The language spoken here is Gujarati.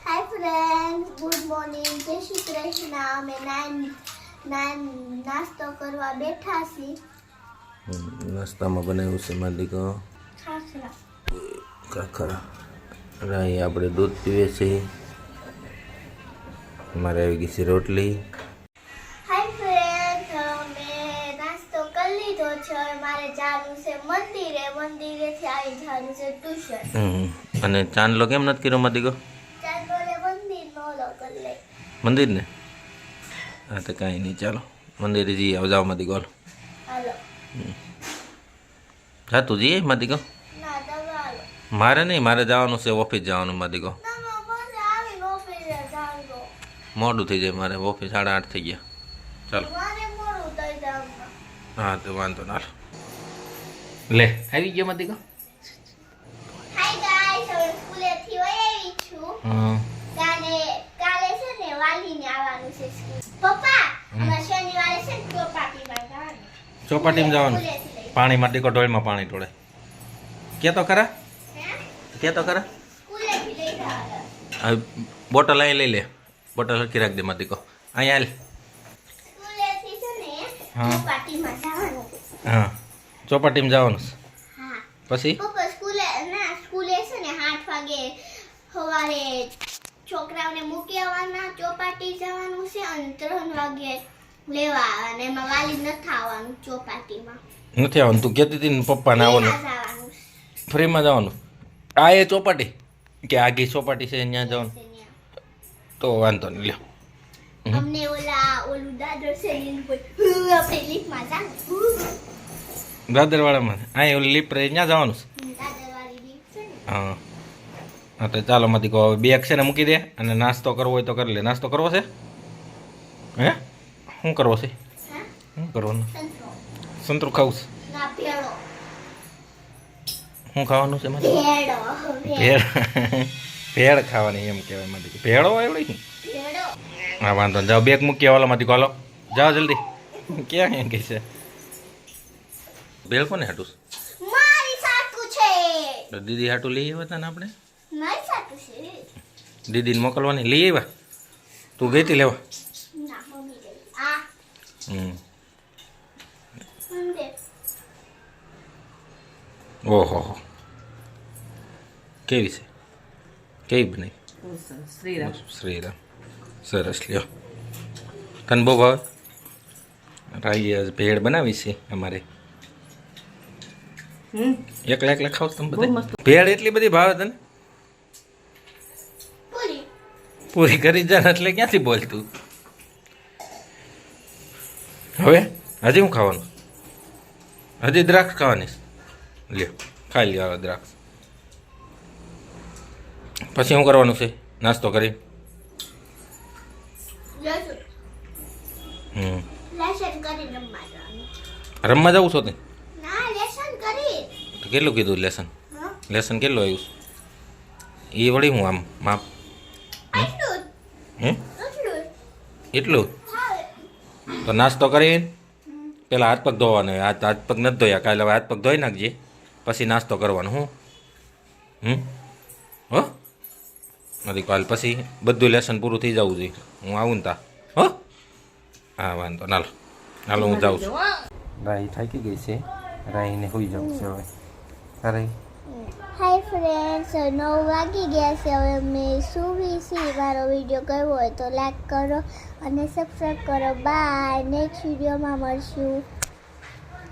હાય ફ્રેન્ડ્સ, ગુડ મોર્નિંગ, જય શ્રી કૃષ્ણ. અમે નાસ્તો કરવા બેઠા છીએ. નાસ્તામાં બનાવ્યું છે મારી દીકરો ખાખરા. રાઈ આપણે દૂધ પીવે છે. મારે આવી ગઈ છે રોટલી. હાય ફ્રેન્ડ્સ, અમે નાસ્તો કરી લીધો છે. મારે જવાનું છે મંદિરેથી આવી જવાનું છે ટ્યુશન. અને ચાંદલો કેમ નથી કર્યો મારી દીકરો? મંદિર ને? હા તો કાંઈ નહીં, ચાલો મંદિરે જઈએ. આવ જાઓ મારી દીકરો. જા તું જઈએ મારી દીકરો. મારે નહીં, મારે જવાનું છે ઓફિસ જવાનું મારી દીકરો. મોડું થઈ જાય મારે, ઓફિસ 8:30 થઈ ગયા. ચાલો હા તો વાંધો ના. લે આવી ગયો મારી દીકરો. હાય ગાઈસ, હવે સ્કૂલેથી આવી છું. હા કાલે છે ને વાલીને આવવાનું છે સ્કૂલ. પપ્પા, અમે શનિવારે છે ને ચોપાટીમાં જવાનું. ચોપાટીમાં જવાનું? પાણીમાં દીકરો ઢોળમાં પાણી ઢોળે. કે તો ખરા, કે તો ખરા. સ્કૂલેથી લઈ જવાના. બોટલ અહીં લઈ લે, બોટલ હરખી રાખ દે મારી દીકરો. અહીંયા હાલ. સ્કૂલેથી છે ને ચોપાટીમાં જવાનું. હા ચોપાટીમાં જવાનું છે. હા પછી પપ્પા સ્કૂલે છે ને 8 વાગે સવારે છોકરાઓને મૂકી આવવાના, ચોપાટી જવાનું છે અને 3 વાગે લેવા આવવાના. એમાં વાલી નથી આવવાનું ચોપાટીમાં. નથી આવવાનું? તું કહેતી હતી ને પપ્પાને આવવાનું. ફ્રીમાં જવાનું? આ એ ચોપાટી કે આગી ચોપાટી છે ત્યાં જવાનું? તો વાંધો નહીં, લ્યો. અમને ઓલું દાદર છે આપણે લીફમાં જાનું. દાદરવાડામાં અહીં ઓલી લીપ રહી ત્યાં જવાનું છે? દાદરવાળી લીફ છે ને. હા હા તો ચાલો માથી કહો. બેગ છે ને મૂકી દે અને નાસ્તો કરવો હોય તો કરી લે. નાસ્તો કરવો છે? હે શું કરવો છે? શું કરવાનું? સંતરું ખાવું છે? ના, ભેળો. શું ખાવાનું છે મારે? ભેળો. ભેળ. ભેળ ખાવાની એમ કહેવાય મારી. ભેળો એવડી? ભેળો. હા વાંધો નહીં, જાઓ બેગ મૂકી આવો માંથી કોલો. જાઓ જલ્દી. ક્યાં એમ કહે છે? ભેળ કોને હાટું? મારી સાટુ છે. તો દીદી હાટું લઈ આવ્યા હતા ને આપણે? મારી સાટુ છે. દીદીને મોકલવાની લઈ આવ્યા? તું ગઈ હતી લેવા? ના, મમ્મી ગઈ. આ સમજે. ઓહો કેવી છે? કેવી બની? શ્રીરામ. શ્રીરામ. સરસ લ્યો. તને બહુ ભાવે? રાઈ ભેળ બનાવી છે અમારે. એકલા એકલા ખાવ તમે બધા? ભેળ એટલી બધી ભાવે તને? પૂરી. પૂરી કરી જાય એટલે ક્યાંથી બોલતું? હવે હજી હું ખાવાનું? હજી દ્રાક્ષ ખાવાની? લ્યો ખાઈ લ્યો દ્રાક્ષ. પછી શું કરવાનું છે નાસ્તો કરી? લસણ. હમ લેસન કરી રમવા જવાનું. રમવા જવું છો તે? ના, લેસન કરી. તો કેટલું કીધું લેસન? હા, લેસન કેટલું આવ્યું? એ વળી હું આમ માપ આટલું હે આટલું. એટલું? હા. તો નાસ્તો કરી પેલા હાથ પગ ધોવાનો હોય. હાથ પગ નથી ધોયા કાલે, હવે હાથ પગ ધોઈ નાખજે પછી નાસ્તો કરવાનો. હું હો નથી કાલ પછી બધું લેસન પૂરું થઈ જવું જોઈએ. હું આવું ને તા હો. હા વાંધો નાલો હાલો હું જાઉં છું. રાઈ થાકી ગઈ છે, રાઈને હોઈ જવું છે હવે. અરે હાય ફ્રેન્ડ્સ, 9 વાગી ગયા છે. હવે મેં સૂવી છીએ. મારો વિડીયો ગયો હોય તો લાઈક કરો અને સબસ્ક્રાઈબ કરો. બાય. નેક્સ્ટ વિડીયોમાં મળશું.